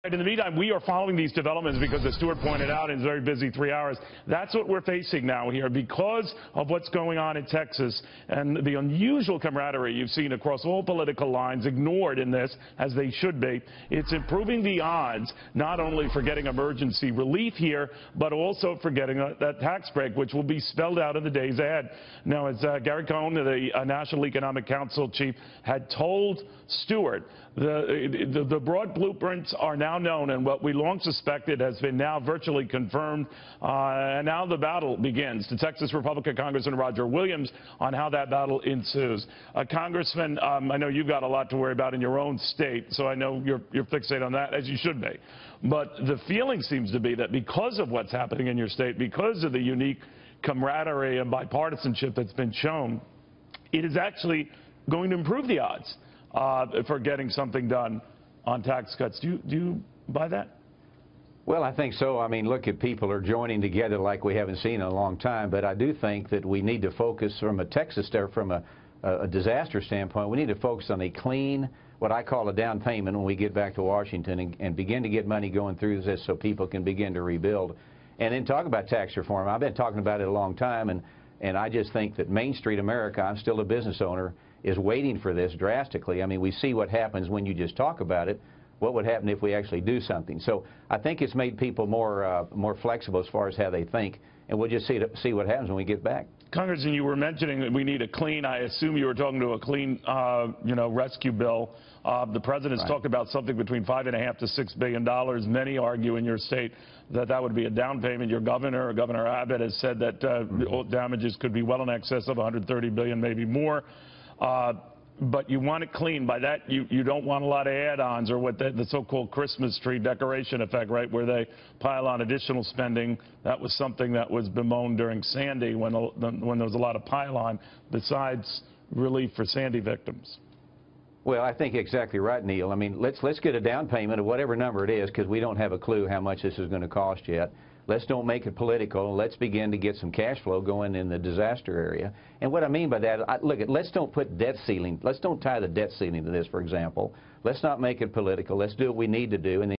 In the meantime, we are following these developments because, as Stuart pointed out in his very busy 3 hours, that's what we're facing now here because of what's going on in Texas and the unusual camaraderie you've seen across all political lines ignored in this, as they should be. It's improving the odds not only for getting emergency relief here, but also for getting that tax break, which will be spelled out in the days ahead. Now, as Gary Cohn, the National Economic Council chief, had told Stuart, the broad blueprints are now known, and what we long suspected has been now virtually confirmed, and now the battle begins. The Texas Republican Congressman Roger Williams on how that battle ensues. Congressman, I know you've got a lot to worry about in your own state, so I know you're fixated on that, as you should be. But the feeling seems to be that because of what's happening in your state, because of the unique camaraderie and bipartisanship that's been shown, it is actually going to improve the odds for getting something done on tax cuts. Do you buy that? Well, I think so. I mean, look, at people are joining together like we haven't seen in a long time. But I do think that we need to focus from a disaster standpoint. We need to focus on a clean, what I call a down payment when we get back to Washington and begin to get money going through this so people can begin to rebuild. And then talk about tax reform. I've been talking about it a long time, and I just think that Main Street America, I'm still a business owner, is waiting for this drastically. I mean, we see what happens when you just talk about it. What would happen if we actually do something? So I think it's made people more flexible as far as how they think, and we'll just see what happens when we get back. Congressman, you were mentioning that we need a clean, I assume you were talking to a clean, rescue bill. The president's talked about something between $5.5 to $6 billion. Many argue in your state that that would be a down payment. Your governor, Governor Abbott, has said that damages could be well in excess of $130 billion, maybe more. But you want it clean. By that, you don't want a lot of add-ons or what the so-called Christmas tree decoration effect, right, where they pile on additional spending. That was something that was bemoaned during Sandy when there was a lot of pile-on besides relief for Sandy victims. Well, I think exactly right, Neil. I mean, let's get a down payment of whatever number it is, because we don't have a clue how much this is going to cost yet. Let's don't make it political. Let's begin to get some cash flow going in the disaster area. And what I mean by that, look, let's don't put debt ceiling. Let's don't tie the debt ceiling to this, for example. Let's not make it political. Let's do what we need to do. And then